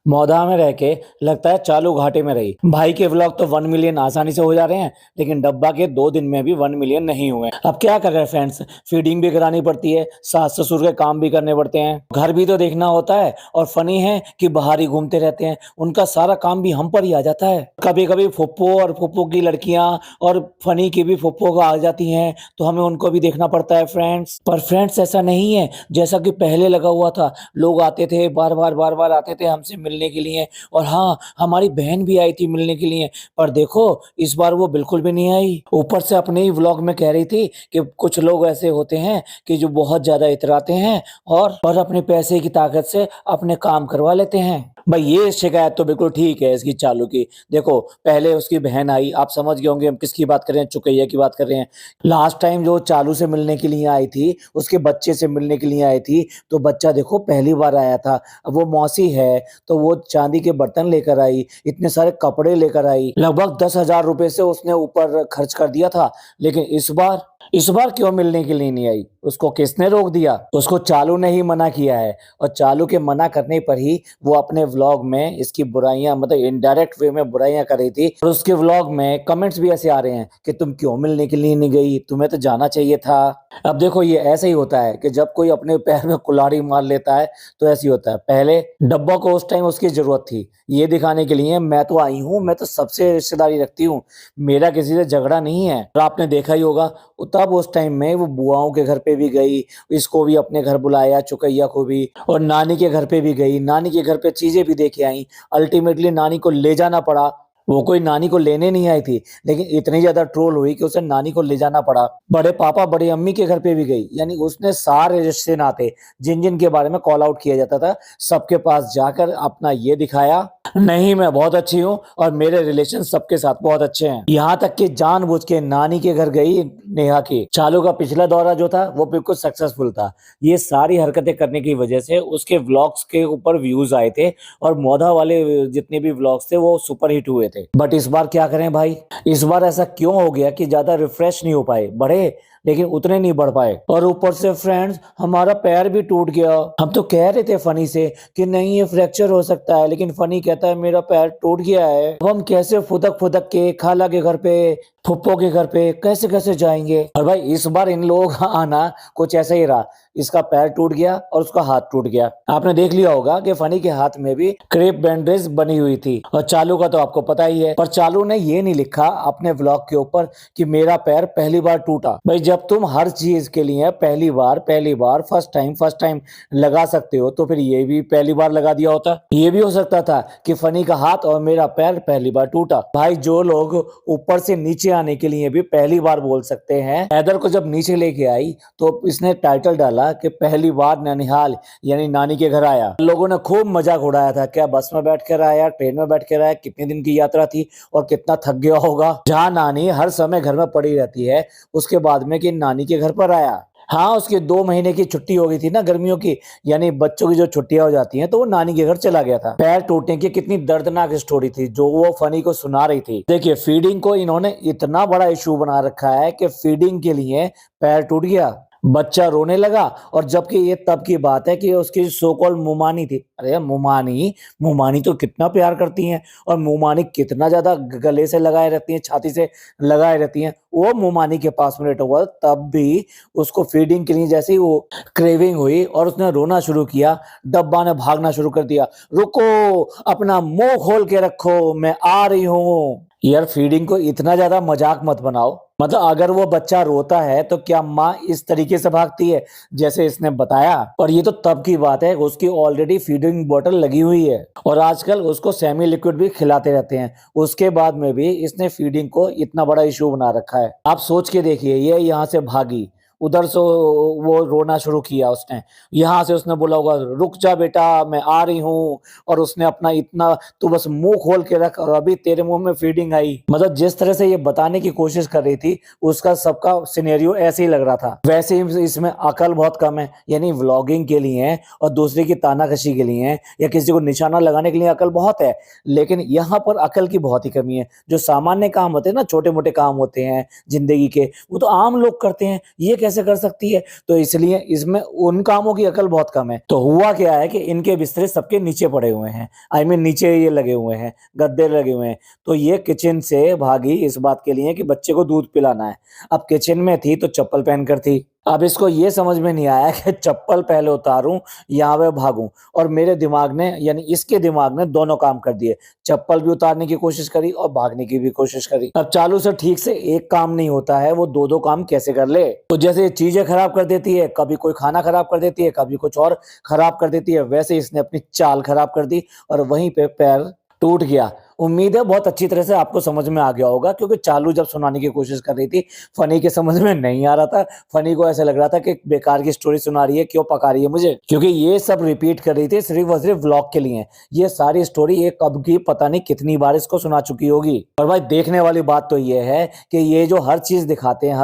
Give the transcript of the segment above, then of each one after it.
मौधा में रह के लगता है चालू घाटे में रही। भाई के व्लॉग तो 1 मिलियन आसानी से हो जा रहे हैं, लेकिन डब्बा के 2 दिन में भी 1 मिलियन नहीं हुए। अब क्या कर रहे हैं फ्रेंड्स, फीडिंग भी करानी पड़ती है, सास ससुर के काम भी करने पड़ते हैं, घर भी तो देखना होता है। और फनी है कि बाहर ही घूमते रहते हैं, उनका सारा काम भी हम पर ही आ जाता है। कभी कभी फुप्पो और फुप्पो की लड़कियां और फनी की भी फुप्पो आ जाती हैं, तो हमें उनको भी देखना पड़ता है फ्रेंड्स। पर फ्रेंड्स ऐसा नहीं है जैसा कि पहले लगा हुआ था। लोग आते थे, बार बार आते थे हमसे मिलने के लिए। और हाँ, हमारी बहन भी आई थी मिलने के लिए, पर देखो इस बार वो बिल्कुल भी नहीं आई। ऊपर से अपने ही व्लॉग में कह रही थी कि कुछ लोग ऐसे होते हैं कि जो बहुत ज्यादा इतराते हैं और अपने पैसे की ताकत से अपने काम करवा लेते हैं। भाई ये शिकायत तो बिल्कुल ठीक है इसकी, चालू की। देखो पहले उसकी बहन आई, आप समझ गए होंगे हम किसकी बात कर रहे हैं, चुकैया की बात कर रहे हैं। लास्ट टाइम जो चालू से मिलने के लिए आई थी, उसके बच्चे से मिलने के लिए आई थी, तो बच्चा देखो पहली बार आया था। अब वो मौसी है तो वो चांदी के बर्तन लेकर आई, इतने सारे कपड़े लेकर आई, लगभग 10,000 रुपए से उसने ऊपर खर्च कर दिया था। लेकिन इस बार क्यों मिलने के लिए नहीं आई? उसको किसने रोक दिया? उसको चालू ने ही मना किया है। और चालू के मना करने पर ही वो अपने व्लॉग में इसकी बुराइयां, मतलब इनडायरेक्ट वे में बुराइयां कर रही थी। और उसके व्लॉग में कमेंट्स भी ऐसे आ रहे हैं कि तुम क्यों मिलने के लिए नहीं गई, तुम्हें तो जाना चाहिए था। अब देखो ये ऐसा ही होता है कि जब कोई अपने पैर में कुल्हाड़ी मार लेता है तो ऐसे ही होता है। पहले डब्बा को उस टाइम उसकी जरूरत थी ये दिखाने के लिए, मैं तो आई हूँ, मैं तो सबसे रिश्तेदारी रखती हूँ, मेरा किसी से झगड़ा नहीं है। और आपने देखा ही होगा तब उस टाइम में वो बुआओं के घर पे भी गई, इसको भी अपने घर बुलाया, चुकैया को भी, और नानी के घर पे भी गई, नानी के घर पे चीजें भी देखे आई। अल्टीमेटली नानी को ले जाना पड़ा। वो कोई नानी को लेने नहीं आई थी, लेकिन इतनी ज्यादा ट्रोल हुई कि उसे नानी को ले जाना पड़ा। बड़े पापा बड़ी अम्मी के घर पे भी गई, यानी उसने सारे रिश्ते नाते जिन जिन के बारे में कॉल आउट किया जाता था सबके पास जाकर अपना ये दिखाया, नहीं मैं बहुत अच्छी हूँ और मेरे रिलेशन सबके साथ बहुत अच्छे हैं। यहाँ तक कि जानबूझ के नानी के घर गई नेहा की। चालू का पिछला दौरा जो था वो बिल्कुल सक्सेसफुल था। ये सारी हरकतें करने की वजह से उसके व्लॉग्स के ऊपर व्यूज आए थे और मोधा वाले जितने भी व्लॉग्स थे वो सुपर हिट हुए थे। बट इस बार क्या करें भाई, इस बार ऐसा क्यों हो गया कि ज्यादा रिफ्रेश नहीं हो पाए, बढ़े लेकिन उतने नहीं बढ़ पाए। और ऊपर से फ्रेंड्स हमारा पैर भी टूट गया। हम तो कह रहे थे फनी से कि नहीं ये फ्रैक्चर हो सकता है, लेकिन फनी कहता है मेरा पैर टूट गया है। अब हम कैसे फुदक फुदक के खाला के घर पे, फुप्पो के घर पे कैसे कैसे जाएंगे? और भाई इस बार इन लोगों का आना कुछ ऐसा ही रहा, इसका पैर टूट गया और उसका हाथ टूट गया। आपने देख लिया होगा कि फनी के हाथ में भी क्रेप बैंडेज बनी हुई थी, और चालू का तो आपको पता ही है। पर चालू ने ये नहीं लिखा अपने व्लॉग के ऊपर कि मेरा पैर पहली बार टूटा। भाई जब तुम हर चीज के लिए पहली बार फर्स्ट टाइम लगा सकते हो, तो फिर ये भी पहली बार लगा दिया होता। ये भी हो सकता था कि फनी का हाथ और मेरा पैर पहली बार टूटा। भाई जो लोग ऊपर से नीचे आने के लिए भी पहली बार बोल सकते हैं, हैदर को जब नीचे लेके आई तो इसने टाइटल डाला कि पहली बार ननिहाल यानी नानी के घर आया। लोगों ने खूब मजाक उड़ाया था, क्या बस में बैठ कर आया, ट्रेन में बैठ कर आया, कितने दिन की यात्रा थी और कितना थक गया होगा। जहाँ नानी हर समय घर में पड़ी रहती है, उसके बाद में कि नानी के घर पर आया। हाँ उसकी 2 महीने की छुट्टी हो गई थी ना गर्मियों की, यानी बच्चों की जो छुट्टियां हो जाती हैं, तो वो नानी के घर चला गया था। पैर टूटने की कितनी दर्दनाक स्टोरी थी जो वो फनी को सुना रही थी। देखिए फीडिंग को इन्होंने इतना बड़ा इशू बना रखा है कि फीडिंग के लिए पैर टूट गया, बच्चा रोने लगा। और जबकि ये तब की बात है कि उसकी सो कॉल्ड मुमानी थी। अरे मुमानी, मुमानी तो कितना प्यार करती हैं और मुमानी कितना ज्यादा गले से लगाए रहती हैं, छाती से लगाए रहती हैं। वो मुमानी के पास में लेटा हुआ तब भी उसको फीडिंग के लिए जैसे ही वो क्रेविंग हुई और उसने रोना शुरू किया, डब्बा ने भागना शुरू कर दिया, रुको अपना मुंह खोल के रखो मैं आ रही हूँ। यार फीडिंग को इतना ज्यादा मजाक मत बनाओ। मतलब अगर वो बच्चा रोता है तो क्या माँ इस तरीके से भागती है जैसे इसने बताया? और ये तो तब की बात है, उसकी ऑलरेडी फीडिंग बोतल लगी हुई है और आजकल उसको सेमी लिक्विड भी खिलाते रहते हैं। उसके बाद में भी इसने फीडिंग को इतना बड़ा इशू बना रखा है। आप सोच के देखिए, ये यहाँ से भागी, उधर से वो रोना शुरू किया उसने, यहाँ से उसने बोला होगा रुक जा बेटा मैं आ रही हूँ, और उसने अपना इतना तू बस मुंह खोल के रख और अभी तेरे मुंह में फीडिंग आई। मतलब जिस तरह से ये बताने की कोशिश कर रही थी उसका सबका सिनेरियो ऐसे ही लग रहा था। वैसे ही इसमें अकल बहुत कम है, यानी व्लॉगिंग के लिए और दूसरे की तानाकशी के लिए या किसी को निशाना लगाने के लिए अकल बहुत है, लेकिन यहाँ पर अकल की बहुत ही कमी है। जो सामान्य काम होते हैं ना, छोटे मोटे काम होते हैं जिंदगी के, वो तो आम लोग करते हैं। ये कैसे कैसे कर सकती है? तो इसलिए इसमें उन कामों की अकल बहुत कम है। तो हुआ क्या है कि इनके बिस्तर सबके नीचे पड़े हुए हैं, आई मीन नीचे ये लगे हुए हैं, गद्दे लगे हुए हैं। तो ये किचन से भागी इस बात के लिए कि बच्चे को दूध पिलाना है। अब किचन में थी तो चप्पल पहनकर थी। अब इसको ये समझ में नहीं आया कि चप्पल पहले उतारूं या मैं भागूं, और मेरे दिमाग ने यानी इसके दिमाग ने दोनों काम कर दिए। चप्पल भी उतारने की कोशिश करी और भागने की भी कोशिश करी। अब चालू से ठीक से एक काम नहीं होता है, वो दो दो काम कैसे कर ले? तो जैसे चीजें खराब कर देती है, कभी कोई खाना खराब कर देती है, कभी कुछ और खराब कर देती है, वैसे इसने अपनी चाल खराब कर दी और वहीं पे पैर टूट गया। उम्मीद है बहुत अच्छी तरह से आपको समझ में आ गया होगा, क्योंकि चालू जब सुनाने की कोशिश कर रही थी, फनी के समझ में नहीं आ रहा था। फनी को ऐसा लग रहा था कि बेकार की स्टोरी सुना रही है, क्यों पका रही है मुझे, क्योंकि ये सब रिपीट कर रही थी सिर्फ और सिर्फ व्लॉग के लिए। ये सारी स्टोरी ये कब की पता नहीं कितनी बार इसको सुना चुकी होगी। और भाई देखने वाली बात तो ये है कि ये जो हर चीज दिखाते हैं,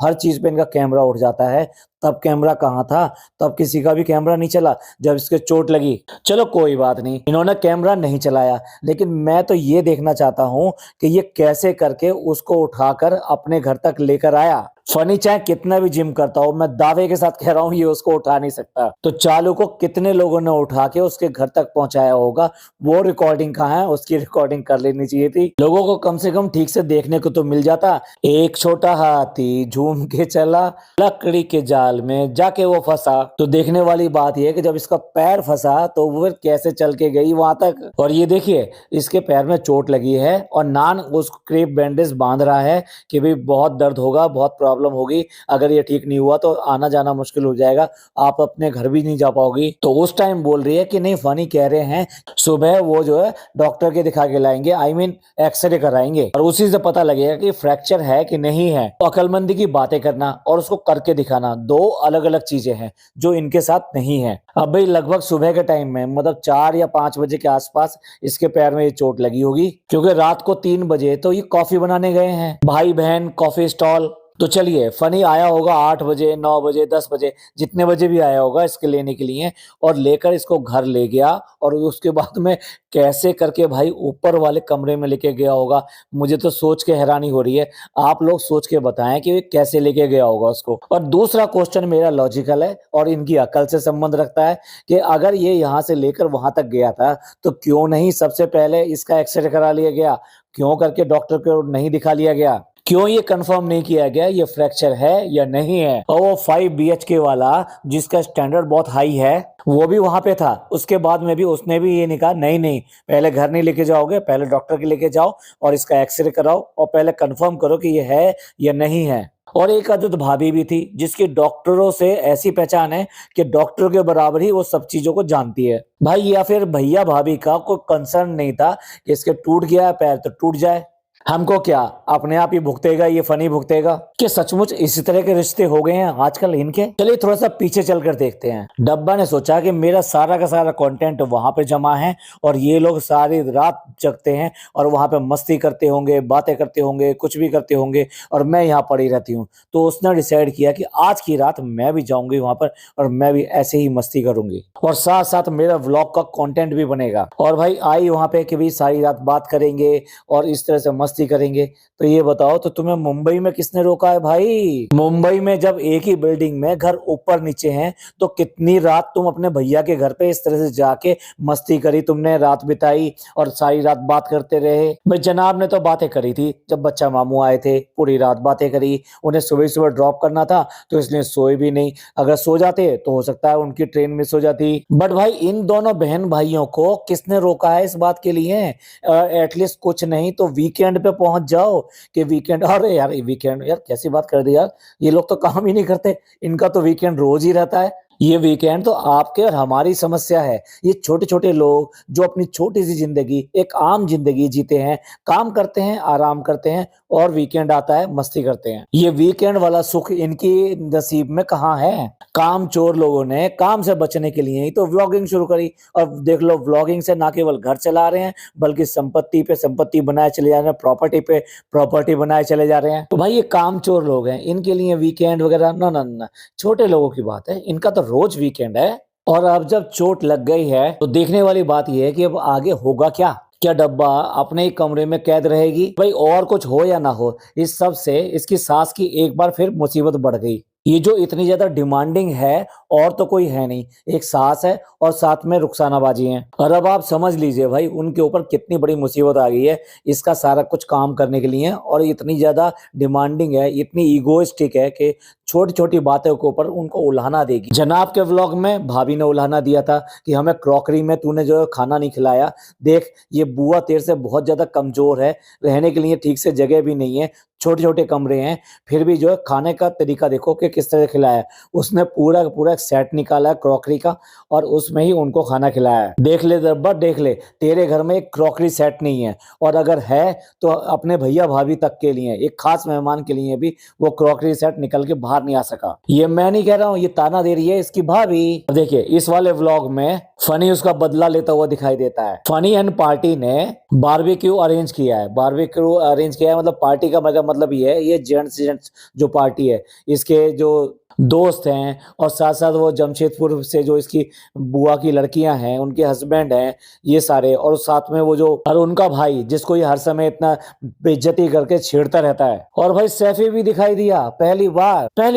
हर चीज पे इनका कैमरा उठ जाता है। तब कैमरा कहाँ था? तब किसी का भी कैमरा नहीं चला जब इसके चोट लगी। चलो कोई बात नहीं, इन्होंने कैमरा नहीं चलाया, लेकिन मैं तो ये देखना चाहता हूं कि ये कैसे करके उसको उठाकर अपने घर तक लेकर आया। फनी चाहे कितना भी जिम करता हो, मैं दावे के साथ कह रहा हूं ये उसको उठा नहीं सकता। तो चालू को कितने लोगों ने उठा के उसके घर तक पहुंचाया होगा, वो रिकॉर्डिंग कहाँ है? उसकी रिकॉर्डिंग कर लेनी चाहिए थी। लोगों को कम से कम ठीक से देखने को तो मिल जाता। एक छोटा हाथी झूम के चला, लकड़ी के जाल में जाके वो फंसा। तो देखने वाली बात यह है कि जब इसका पैर फंसा तो वो फिर कैसे चल के गई वहां तक। और ये देखिए इसके पैर में चोट लगी है और नान उसको क्रेप बैंडेज बांध रहा है कि भाई बहुत दर्द होगा, बहुत प्रॉब्लम होगी, अगर ये ठीक नहीं हुआ तो आना जाना मुश्किल हो जाएगा, आप अपने घर भी नहीं जा पाओगी। तो उस टाइम बोल रही है कि नहीं, फनी कह रहे हैं सुबह वो जो है डॉक्टर के दिखा के लाएंगे, आई मीन एक्सरे कराएंगे, और उसी से पता लगेगा कि फ्रैक्चर है कि नहीं है। तो अकलमंदी की बातें करना और उसको करके दिखाना दो अलग अलग चीजें हैं जो इनके साथ नहीं है। अब भाई लगभग सुबह के टाइम में, मतलब 4 या 5 बजे के आसपास इसके पैर में ये चोट लगी होगी, क्योंकि रात को 3 बजे तो ये कॉफी बनाने गए हैं, भाई बहन कॉफी स्टॉल। तो चलिए फनी आया होगा 8 बजे, 9 बजे, 10 बजे, जितने बजे भी आया होगा इसके लेने के लिए, और लेकर इसको घर ले गया। और उसके बाद में कैसे करके भाई ऊपर वाले कमरे में लेके गया होगा, मुझे तो सोच के हैरानी हो रही है। आप लोग सोच के बताएं कि कैसे लेके गया होगा उसको। और दूसरा क्वेश्चन मेरा लॉजिकल है और इनकी अकल से संबंध रखता है कि अगर ये यहाँ से लेकर वहां तक गया था तो क्यों नहीं सबसे पहले इसका एक्सरे करा लिया गया, क्यों करके डॉक्टर को नहीं दिखा लिया गया, क्यों ये कंफर्म नहीं किया गया ये फ्रैक्चर है या नहीं है। और वो 5 BHK वाला जिसका स्टैंडर्ड बहुत हाई है वो भी वहां पे था। उसके बाद में भी उसने भी ये नहीं कहा नहीं नहीं, पहले घर नहीं लेके जाओगे, पहले डॉक्टर के लेके जाओ और इसका एक्सरे कराओ और पहले कंफर्म करो कि ये है या नहीं है। और एक आदत भाभी भी थी जिसकी डॉक्टरों से ऐसी पहचान है कि डॉक्टर के बराबर ही वो सब चीजों को जानती है। भाई या फिर भैया भाभी का कोई कंसर्न नहीं था कि इसके टूट गया पैर तो टूट जाए, हमको क्या, अपने आप ही भुगतेगा, ये फनी भुगतेगा। कि सचमुच इसी तरह के रिश्ते हो गए हैं आजकल इनके। चलिए थोड़ा सा पीछे चलकर देखते हैं। डब्बा ने सोचा कि मेरा सारा का सारा कंटेंट वहां पे जमा है और ये लोग सारी रात जगते हैं और वहां पे मस्ती करते होंगे, बातें करते होंगे, कुछ भी करते होंगे, और मैं यहाँ पड़ी रहती हूँ। तो उसने डिसाइड किया कि आज की रात मैं भी जाऊंगी वहां पर और मैं भी ऐसे ही मस्ती करूंगी और साथ साथ मेरा व्लॉग का कंटेंट भी बनेगा। और भाई आई वहां पे कि भाई सारी रात बात करेंगे और इस तरह से मस्ती करेंगे। तो ये बताओ, तो तुम्हें मुंबई में किसने रोका है भाई? मुंबई में जब एक ही बिल्डिंग में घर ऊपर नीचे हैं तो कितनी रात तुम अपने भैया के घर पे इस तरह से जाके मस्ती करी, तुमने रात बिताई और सारी रात बात करते रहे। भाई जनाब ने तो बातें करी थी, जब बच्चा मामू आए थे पूरी रात बातें करी, उन्हें सुबह सुबह ड्रॉप करना था तो इसलिए सोए भी नहीं, अगर सो जाते तो हो सकता है उनकी ट्रेन मिस हो जाती। बट भाई इन दोनों बहन भाइयों को किसने रोका है इस बात के लिए? एटलीस्ट कुछ नहीं तो वीकेंड पे पहुंच जाओ कि वीकेंड, अरे यार वीकेंड, यार कैसी बात कर दी यार, ये लोग तो काम ही नहीं करते, इनका तो वीकेंड रोज ही रहता है। ये वीकेंड तो आपके और हमारी समस्या है। ये छोटे छोटे लोग जो अपनी छोटी सी जिंदगी, एक आम जिंदगी जीते हैं, काम करते हैं, आराम करते हैं और वीकेंड आता है मस्ती करते हैं। ये वीकेंड वाला सुख इनकी नसीब में कहाँ है? काम चोर लोगों ने काम से बचने के लिए ही तो व्लॉगिंग शुरू करी, और देख लो व्लॉगिंग से ना केवल घर चला रहे हैं बल्कि संपत्ति पे संपत्ति बनाए चले जा रहे हैं, प्रॉपर्टी पे प्रॉपर्टी बनाए चले जा रहे हैं। तो भाई ये काम चोर लोग हैं, इनके लिए वीकेंड वगैरह ना ना ना, छोटे लोगों की बात है, इनका तो रोज वीकेंड है। और अब जब चोट लग गई है तो देखने वाली बात यह है कि अब आगे होगा क्या। क्या डब्बा अपने ही कमरे में कैद रहेगी? भाई और कुछ हो या ना हो, इस सब से इसकी सास की एक बार फिर मुसीबत बढ़ गई। ये जो इतनी ज्यादा डिमांडिंग है और तो कोई है नहीं, एक सास है और साथ में रुखसाना बाजी है। और अब आप समझ लीजिए भाई उनके ऊपर कितनी बड़ी मुसीबत आ गई है इसका सारा कुछ काम करने के लिए, और इतनी ज्यादा डिमांडिंग है, इतनी ईगोइस्टिक है कि छोटी छोटी बातों के ऊपर उनको उल्हाना देगी। जनाब के व्लॉग में भाभी ने उल्हाना दिया था कि हमें क्रॉकरी में तूने जो है खाना नहीं खिलाया, देख ये बुआ तेरे से बहुत ज्यादा कमजोर है, रहने के लिए ठीक से जगह भी नहीं है, छोटे छोटे कमरे हैं, फिर भी जो है खाने का तरीका देखो कि किस तरह खिलाया है। उसने पूरा का पूरा एक सेट निकाला है क्रॉकरी का और उसमें ही उनको खाना खिलाया है। देख ले दब्बा देख ले, तेरे घर में एक क्रॉकरी सेट नहीं है, और अगर है तो अपने भैया भाभी तक के लिए, एक खास मेहमान के लिए भी वो क्रॉकरी सेट निकल के बाहर नहीं आ सका। ये मैं नहीं कह रहा हूँ, ये ताना दे रही है इसकी भाभी। देखिए इस वाले व्लॉग में फनी उसका बदला लेता हुआ दिखाई देता है। फनी एंड पार्टी ने बारबेक्यू अरेंज किया है, बारबेक्यू अरेंज किया है मतलब पार्टी का मतलब ये है, ये जेंट्स जो पार्टी है, इसके जो दोस्त हैं और साथ साथ वो जमशेदपुर से जो इसकी बुआ की लड़कियां हैं, उनके हस्बैंड हैं, ये सारे, और साथ में वो जो और उनका भाई जिसको ये हर समय इतना बेइज्जती करके छेड़ता रहता है। और भाई सैफी भी दिखाई दिया, पहली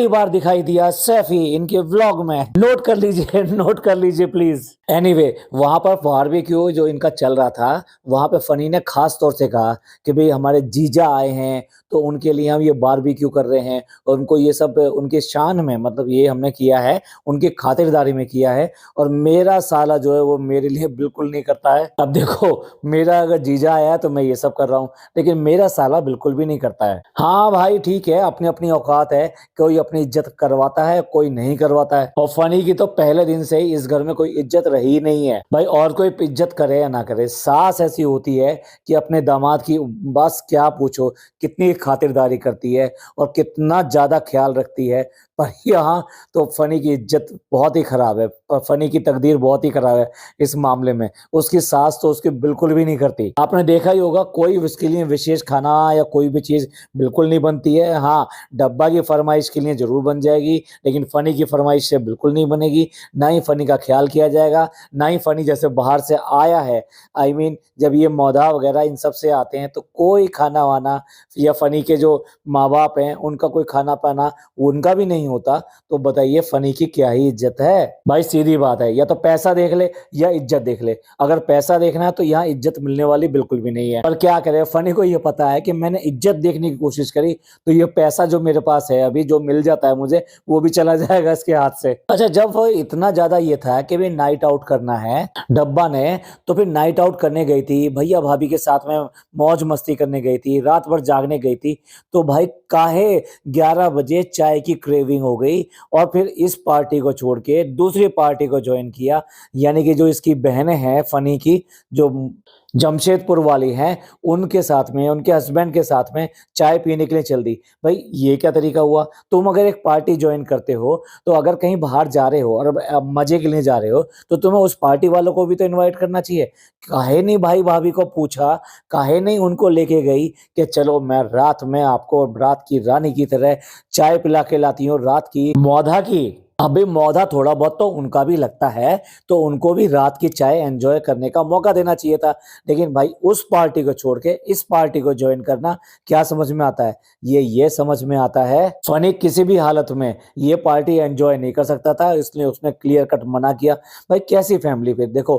बार दिखाई दिया सैफी इनके व्लॉग में। नोट कर लीजिए नोट कर लीजिए प्लीज। एनीवे वहां पर बारबेक्यू जो इनका चल रहा था, वहां पे फनी ने खास तौर से कहा कि भाई हमारे जीजा आए हैं तो उनके लिए हम ये बारबेक्यू कर रहे हैं, और उनको ये सब उनके शान में मतलब ये हमने किया है, उनकी खातिरदारी में किया है, और मेरा साला जो है वो मेरे लिए बिल्कुल नहीं करता है। अब देखो मेरा अगर जीजा आया है तो मैं ये सब कर रहा हूँ, लेकिन मेरा साला बिल्कुल भी नहीं करता है। हाँ भाई ठीक है, अपनी अपनी औकात है, कोई अपनी इज्जत करवाता है कोई नहीं करवाता है। और फनी की तो पहले दिन से ही इस घर में कोई इज्जत रही नहीं है भाई, और कोई इज्जत करे या ना करे, सास ऐसी होती है कि अपने दामाद की बस क्या पूछो, कितनी खातिरदारी करती है और कितना ज्यादा ख्याल रखती है। पर यहाँ तो फनी की इज्जत बहुत ही खराब है, फनी की तकदीर बहुत ही खराब है इस मामले में। उसकी सास तो उसकी बिल्कुल भी नहीं करती। आपने देखा ही होगा कोई उसके लिए विशेष खाना या कोई भी चीज बिल्कुल नहीं बनती है। हाँ डब्बा की फरमाइश के लिए जरूर बन जाएगी, लेकिन फनी की फरमाइश से बिल्कुल नहीं बनेगी, ना ही फनी का ख्याल किया जाएगा, ना ही फनी जैसे बाहर से आया है, आई मीन जब ये मौधा वगैरह इन सब से आते हैं तो कोई खाना वाना, या फनी के जो माँ बाप हैं उनका कोई खाना पाना उनका भी नहीं होता, तो बताइए फनी की क्या ही इज्जत है। भाई सीधी बात है, या तो पैसा देख ले या इज्जत देख ले। अगर पैसा देखना है तो यहाँ इज्जत मिलने वाली बिल्कुल भी नहीं है। पर क्या करे, फनी को ये पता है कि मैंने इज्जत देखने की कोशिश करी तो ये पैसा जो मेरे पास है अभी जो मिल जाता है मुझे, वो भी चला जाएगा इसके हाथ से। अच्छा जब वो इतना ज्यादा ये था कि भाई नाइट आउट करना है डब्बा ने, तो फिर नाइट आउट करने गई थी, भैया भाभी के साथ में मौज मस्ती करने गई थी, रात भर जागने गई थी, तो भाई काहे 11 बजे चाय की क्रेविंग हो गई और फिर इस पार्टी को छोड़ के दूसरी पार्टी को ज्वाइन किया। यानी कि जो इसकी बहनें हैं फनी की, जो जमशेदपुर वाली हैं, उनके साथ में उनके हस्बैंड के साथ में चाय पीने के लिए चल दी। भाई ये क्या तरीका हुआ? तुम अगर एक पार्टी ज्वाइन करते हो तो अगर कहीं बाहर जा रहे हो और मजे के लिए जा रहे हो तो तुम्हें उस पार्टी वालों को भी तो इनवाइट करना चाहिए। काहे नहीं भाई भाभी को पूछा, काहे नहीं उनको लेके गई कि चलो मैं रात में आपको रात की रानी की तरह चाय पिला के लाती हूँ, रात की मौधा की। अभी मौधा थोड़ा बहुत तो उनका भी लगता है, तो उनको भी रात की चाय एंजॉय करने का मौका देना चाहिए था। लेकिन भाई उस पार्टी को छोड़ के इस पार्टी को ज्वाइन करना क्या समझ में आता है? ये समझ में आता है फनी किसी भी हालत में ये पार्टी एंजॉय नहीं कर सकता था, इसलिए उसने क्लियर कट मना किया। भाई कैसी फैमिली? फिर देखो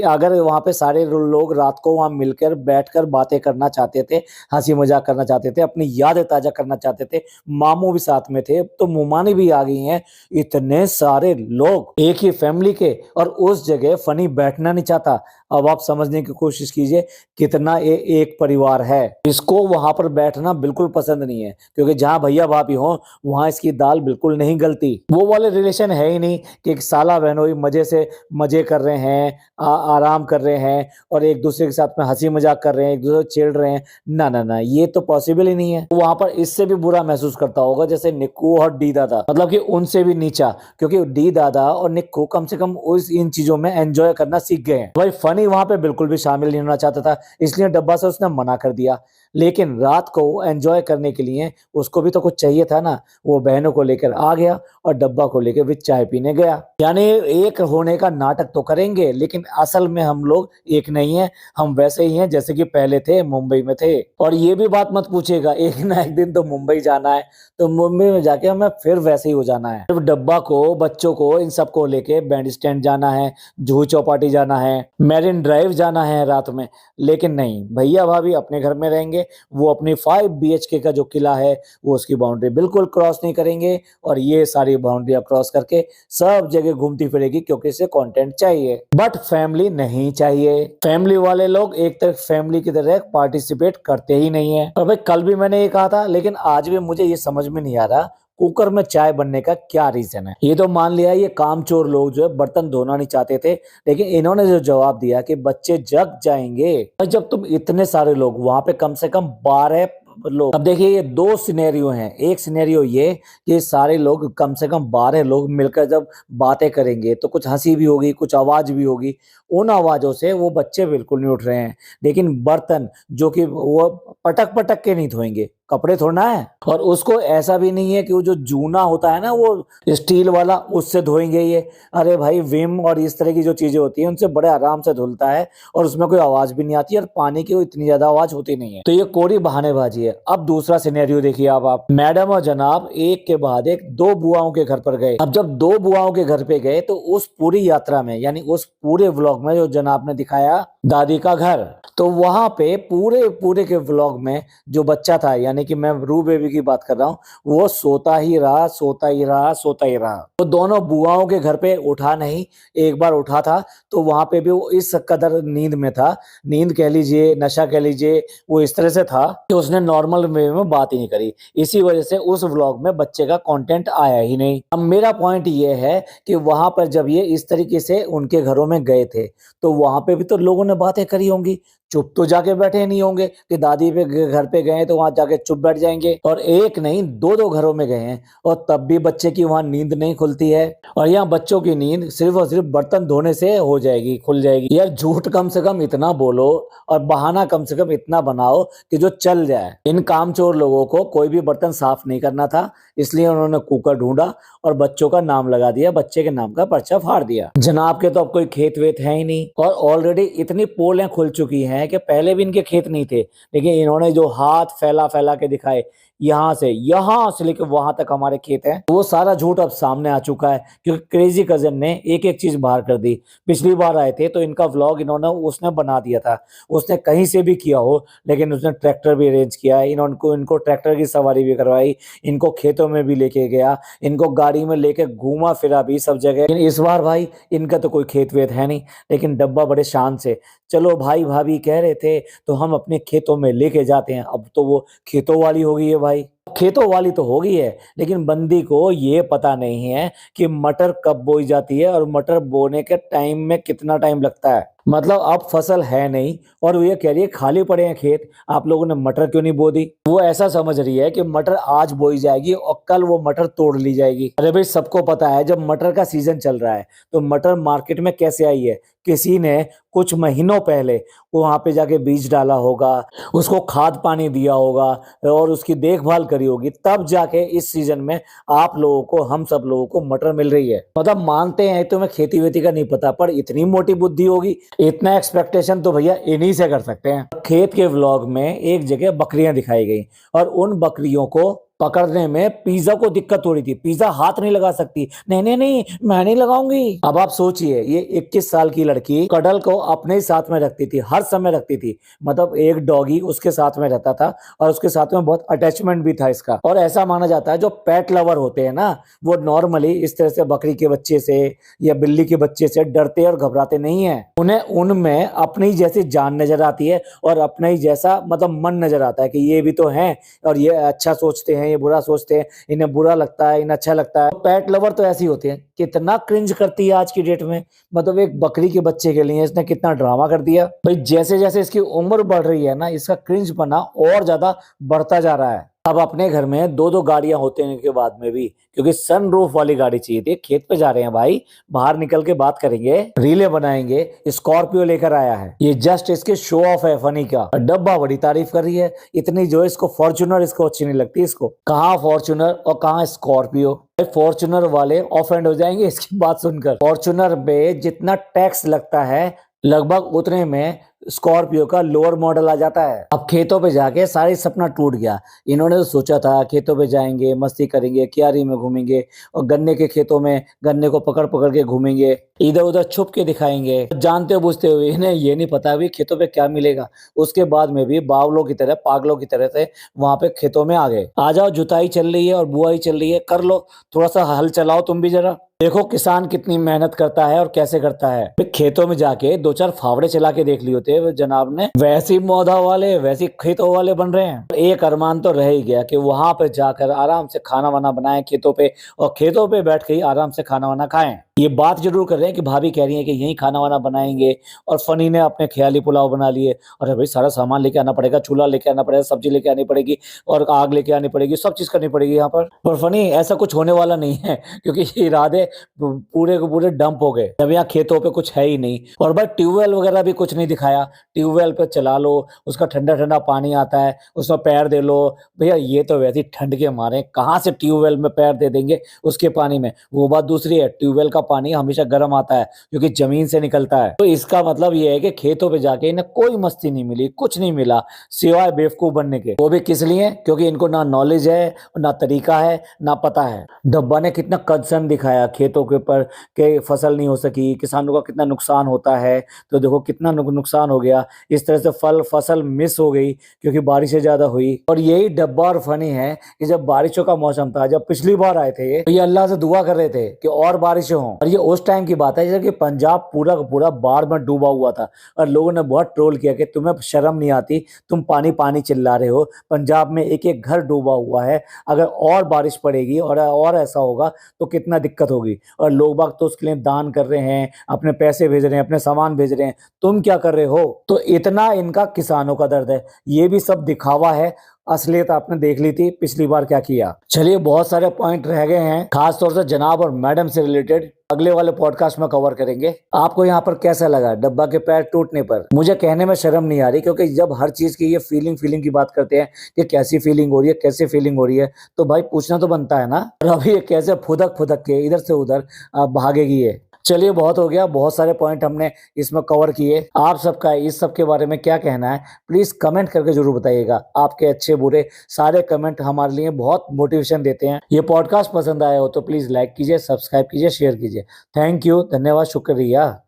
अगर वहां पे सारे लोग रात को वहां मिलकर बैठकर बातें करना चाहते थे, हंसी मजाक करना चाहते थे, अपनी यादें ताजा करना चाहते थे, मामू भी साथ में थे, तो मुमानी भी आ गई हैं, इतने सारे लोग एक ही फैमिली के, और उस जगह फनी बैठना नहीं चाहता। अब आप समझने की कोशिश कीजिए कितना एक परिवार है, इसको वहां पर बैठना बिल्कुल पसंद नहीं है, क्योंकि जहां भैया भाभी हो वहां इसकी दाल बिल्कुल नहीं गलती। वो वाले रिलेशन है ही नहीं कि एक साला बहनोई मजे से मजे कर रहे हैं, आराम कर रहे हैं और एक दूसरे के साथ में हंसी मजाक कर रहे हैं, एक दूसरे को छेड़ रहे हैं। ना ना ना, ये तो पॉसिबल ही नहीं है। वहां पर इससे भी बुरा महसूस करता होगा जैसे निक्कू और डी दादा, मतलब कि उनसे भी नीचा, क्योंकि डी दादा और निक्कू कम से कम उस इन चीजों में एंजॉय करना सीख गए हैं। भाई फनी यानी वहां पे बिल्कुल भी शामिल नहीं होना चाहता था, इसलिए डब्बा से उसने मना कर दिया। लेकिन रात को एंजॉय करने के लिए उसको भी तो कुछ चाहिए था ना, वो बहनों को लेकर आ गया और डब्बा को लेकर भी चाय पीने गया। यानी एक होने का नाटक तो करेंगे, लेकिन असल में हम लोग एक नहीं है, हम वैसे ही हैं जैसे कि पहले थे, मुंबई में थे। और ये भी बात मत पूछिएगा, एक ना एक दिन तो मुंबई जाना है, तो मुंबई में जाके हमें फिर वैसे ही हो जाना है। सिर्फ डब्बा को, बच्चों को, इन सबको लेके बैंड स्टैंड जाना है, जुहू चौपाटी जाना है, मैरिन ड्राइव जाना है रात में। लेकिन नहीं, भैया भाभी अपने घर में रहेंगे, वो अपनी 5 BHK का जो किला है वो उसकी बाउंड्री बिल्कुल क्रॉस नहीं करेंगे, और ये सारी बाउंड्रियां क्रॉस करके सब जगह घूमती फिरेगी, क्योंकि इसे कंटेंट चाहिए। बट फैमिली नहीं चाहिए। फैमिली वाले लोग एक तरह फैमिली की तरह पार्टिसिपेट करते ही नहीं है। और भाई कल भी मैंने ये कहा था, लेकिन आज भी मुझे ये समझ में नहीं आ रहा कुकर में चाय बनने का क्या रीजन है। ये तो मान लिया ये कामचोर लोग जो है बर्तन धोना नहीं चाहते थे, लेकिन इन्होंने जो जवाब दिया कि बच्चे जग जाएंगे। और जब तुम इतने सारे लोग वहां पे, कम से कम 12 लोग, अब देखिए ये 2 सिनेरियो हैं। एक सिनेरियो ये कि सारे लोग, कम से कम 12 लोग मिलकर जब बातें करेंगे तो कुछ हंसी भी होगी, कुछ आवाज भी होगी। उन आवाजों से वो बच्चे बिल्कुल नहीं उठ रहे हैं, लेकिन बर्तन जो कि वो पटक पटक के नहीं धोएंगे, कपड़े थोड़ना है। और उसको ऐसा भी नहीं है कि वो जो जूना होता है ना, वो स्टील वाला, उससे धोएंगे ये। अरे भाई विम और इस तरह की जो चीजें होती हैं उनसे बड़े आराम से धुलता है, और उसमें कोई आवाज भी नहीं आती, और पानी की इतनी ज्यादा आवाज होती नहीं है। तो ये कोरी बहानेबाजी है। अब दूसरा सिनेरियो देखिए, अब आप मैडम और जनाब एक के बाद एक 2 बुआओं के घर पर गए। अब जब 2 बुआओं के घर पे गए तो उस पूरी यात्रा में, यानी उस पूरे व्लॉग में जो जनाब ने दिखाया दादी का घर, तो वहां पे पूरे पूरे के व्लॉग में जो बच्चा था, यानी कि मैं रू बेबी की बात कर रहा हूँ, वो सोता ही रहा, सोता ही रहा, सोता ही रहा। वो दोनों बुआओं के घर पे उठा नहीं, एक बार उठा था तो वहां पे भी वो इस कदर नींद में था, नींद कह लीजिए, नशा कह लीजिए, वो इस तरह से था कि उसने नॉर्मल वे में बात ही नहीं करी। इसी वजह से उस व्लॉग में बच्चे का कंटेंट आया ही नहीं। अब मेरा पॉइंट ये है कि वहां पर जब ये इस तरीके से उनके घरों में गए थे, तो वहां पे भी तो लोगों ने बातें करी होंगी, चुप तो जाके बैठे नहीं होंगे कि दादी पे घर पे गए तो वहां जाके चुप बैठ जाएंगे। और एक नहीं, 2 घरों में गए हैं, और तब भी बच्चे की वहां नींद नहीं खुलती है। और यहाँ बच्चों की नींद सिर्फ और सिर्फ बर्तन धोने से हो जाएगी, खुल जाएगी। यार झूठ कम से कम इतना बोलो, और बहाना कम से कम इतना बनाओ कि जो चल जाए। इन कामचोर लोगों को कोई भी बर्तन साफ नहीं करना था, इसलिए उन्होंने कुकर ढूंढा और बच्चों का नाम लगा दिया, बच्चे के नाम का पर्चा फाड़ दिया। जनाब के तो अब कोई खेत वेत है ही नहीं, और ऑलरेडी इतनी पोलें खुल चुकी हैं कि पहले भी इनके खेत नहीं थे, लेकिन इन्होंने जो हाथ फैला फैला के दिखाए, यहाँ से लेकर वहां तक हमारे खेत हैं, वो सारा झूठ अब सामने आ चुका है, क्योंकि क्रेजी कजन ने एक एक चीज बाहर कर दी। पिछली बार आए थे तो इनका व्लॉग इन्होंने उसने बना दिया था, उसने कहीं से भी किया हो, लेकिन उसने ट्रैक्टर भी अरेंज किया, इनको ट्रैक्टर की सवारी भी करवाई, इनको खेतों में भी लेके गया, इनको गाड़ी में लेके घूमा फिरा भी सब जगह। लेकिन इस बार भाई इनका तो कोई खेत वेत है नहीं, लेकिन डब्बा बड़े शान से, चलो भाई भाभी कह रहे थे तो हम अपने खेतों में लेके जाते हैं। अब तो वो खेतों वाली हो गई है भाई, खेतों वाली तो हो गई है, लेकिन बंदी को ये पता नहीं है कि मटर कब बोई जाती है और मटर बोने के टाइम में कितना टाइम लगता है। मतलब अब फसल है नहीं और वो ये कह रही है खाली पड़े हैं खेत, आप लोगों ने मटर क्यों नहीं बो दी। वो ऐसा समझ रही है कि मटर आज बोई जाएगी और कल वो मटर तोड़ ली जाएगी। अरे भाई सबको पता है जब मटर का सीजन चल रहा है तो मटर मार्केट में कैसे आई है, किसी ने कुछ महीनों पहले वहां पे जाके बीज डाला होगा, उसको खाद पानी दिया होगा और उसकी देखभाल करी होगी, तब जाके इस सीजन में आप लोगों को, हम सब लोगों को मटर मिल रही है। मतलब मानते हैं तुम्हें खेती वेती का नहीं पता, पर इतनी मोटी बुद्धि होगी, इतना एक्सपेक्टेशन तो भैया इन्हीं से कर सकते हैं। खेत के व्लॉग में एक जगह बकरियां दिखाई गई और उन बकरियों को पकड़ने में पिज्जा को दिक्कत हो रही थी, पिज्जा हाथ नहीं लगा सकती, नहीं नहीं नहीं मैं नहीं लगाऊंगी। अब आप सोचिए ये 21 साल की लड़की कडल को अपने ही साथ में रखती थी, हर समय रखती थी, मतलब एक डॉगी उसके साथ में रहता था और उसके साथ में बहुत अटैचमेंट भी था इसका। और ऐसा माना जाता है जो पेट लवर होते हैं ना, वो नॉर्मली इस तरह से बकरी के बच्चे से या बिल्ली के बच्चे से डरते और घबराते नहीं है, उन्हें उनमें अपनी जैसी जान नजर आती है और अपना ही जैसा मतलब मन नजर आता है कि ये भी तो हैं और ये अच्छा सोचते हैं, ये बुरा सोचते हैं, इन्हें बुरा लगता है, इन्हें अच्छा लगता है। पेट लवर तो ऐसी होती है। कितना क्रिंज करती है आज की डेट में, मतलब एक बकरी के बच्चे के लिए इसने कितना ड्रामा कर दिया भाई। जैसे जैसे इसकी उम्र बढ़ रही है ना, इसका क्रिंज पना और ज्यादा बढ़ता जा रहा है। अब अपने घर में दो दो गाड़ियां होते के बाद में भी, क्योंकि सनरूफ वाली गाड़ी चाहिए थी, खेत पे जा रहे हैं भाई, बाहर निकल के बात करेंगे, रीले बनाएंगे, स्कॉर्पियो लेकर आया है। ये जस्ट इसके शो ऑफ है फनी का। डब्बा बड़ी तारीफ कर रही है, इतनी जो इसको फॉर्च्यूनर इसको अच्छी नहीं लगती। इसको कहाँ फॉर्च्यूनर और कहाँ स्कॉर्पियो। फॉर्च्यूनर वाले ऑफेंड हो जाएंगे इसकी बात सुनकर। फॉर्च्यूनर पे जितना टैक्स लगता है लगभग उतने में स्कॉर्पियो का लोअर मॉडल आ जाता है। अब खेतों पे जाके सारी सपना टूट गया। इन्होंने तो सोचा था खेतों पे जाएंगे, मस्ती करेंगे, क्यारी में घूमेंगे और गन्ने के खेतों में गन्ने को पकड़ पकड़ के घूमेंगे, इधर उधर छुप के दिखाएंगे। जानते बुझते हुए इन्हें ये नहीं पता भी खेतों पे क्या मिलेगा। उसके बाद में भी बावलों की तरह, पागलों की तरह से वहां पे खेतों में आ गए। आ जाओ, जुताई चल रही है और बुआई चल रही है, कर लो, थोड़ा सा हल चलाओ तुम भी जरा। देखो किसान कितनी मेहनत करता है और कैसे करता है। फिर खेतों में जाके दो चार फावड़े चला के देख लिए होते वो जनाब ने, वैसी मौधा वाले, वैसी खेतों वाले बन रहे हैं। एक अरमान तो रह ही गया कि वहां पे जाकर आराम से खाना वाना बनाएं खेतों पे, और खेतों पे बैठ के ही आराम से खाना वाना खाएं। ये बात जरूर कर रहे हैं कि भाभी कह रही है कि यही खाना वाना बनाएंगे, और फनी ने अपने ख्याली पुलाव बना लिए। अरे भाई सारा सामान लेके आना पड़ेगा, चूल्हा लेके आना पड़ेगा, सब्जी लेके आनी पड़ेगी और आग लेके आनी पड़ेगी, सब चीज करनी पड़ेगी यहाँ पर फनी ऐसा कुछ होने वाला नहीं है, क्योंकि ये इरादे पूरे के पूरे डंप हो गए। जब यहाँ खेतों पे कुछ है ही नहीं। और भाई ट्यूबवेल वगैरह भी कुछ नहीं दिखाया। ट्यूबवेल पे चला लो, उसका ठंडा ठंडा पानी आता है, उसमें पैर दे लो। भैया ये तो वैसे ही ठंड के मारे कहाँ से ट्यूबवेल में पैर दे देंगे उसके पानी में। वो बात दूसरी है, ट्यूबवेल का पानी हमेशा गर्म आता है क्योंकि जमीन से निकलता है। तो इसका मतलब ये है कि खेतों पे जाके इन्हें कोई मस्ती नहीं मिली, कुछ नहीं मिला सिवाय बेवकूफ बनने के। वो भी किस लिए? क्योंकि इनको ना नॉलेज है, ना तरीका है, ना पता है। डब्बा ने कितना कंसर्न दिखाया खेतों के ऊपर कि फसल नहीं हो सकी, किसानों का कितना नुकसान होता है। तो देखो कितना नुकसान हो गया। इस तरह से फसल मिस हो गई क्योंकि बारिशें ज्यादा हुई। और यही डब्बा और फनी है कि जब बारिशों का मौसम था, जब पिछली बार आए थे, तो ये अल्लाह से दुआ कर रहे थे कि और बारिशें हों। और ये उस टाइम की बात है जब कि पंजाब पूरा का पूरा बाढ़ में डूबा हुआ था, और लोगों ने बहुत ट्रोल किया कि तुम्हें शर्म नहीं आती, तुम पानी पानी चिल्ला रहे हो, पंजाब में एक एक घर डूबा हुआ है, अगर और बारिश पड़ेगी और ऐसा होगा तो कितना दिक्कत होगी। और लोग बाग तो उसके लिए दान कर रहे हैं, अपने पैसे भेज रहे हैं, अपने सामान भेज रहे हैं, तुम क्या कर रहे हो? तो इतना इनका किसानों का दर्द है। ये भी सब दिखावा है, असलियत आपने देख ली थी पिछली बार क्या किया। चलिए बहुत सारे पॉइंट रह गए हैं, खास तौर से जनाब और मैडम से रिलेटेड, अगले वाले पॉडकास्ट में कवर करेंगे। आपको यहाँ पर कैसा लगा डब्बा के पैर टूटने पर? मुझे कहने में शर्म नहीं आ रही, क्योंकि जब हर चीज की ये फीलिंग की बात करते हैं कि कैसी फीलिंग हो रही है, कैसे फीलिंग हो रही है, तो भाई पूछना तो बनता है ना। और अभी ये कैसे फुदक फुदक के इधर से उधर भागेगी ये। चलिए बहुत हो गया, बहुत सारे पॉइंट हमने इसमें कवर किए। आप सबका इस सब के बारे में क्या कहना है प्लीज कमेंट करके जरूर बताइएगा। आपके अच्छे बुरे सारे कमेंट हमारे लिए बहुत मोटिवेशन देते हैं। ये पॉडकास्ट पसंद आया हो तो प्लीज लाइक कीजिए, सब्सक्राइब कीजिए, शेयर कीजिए। थैंक यू, धन्यवाद, शुक्रिया।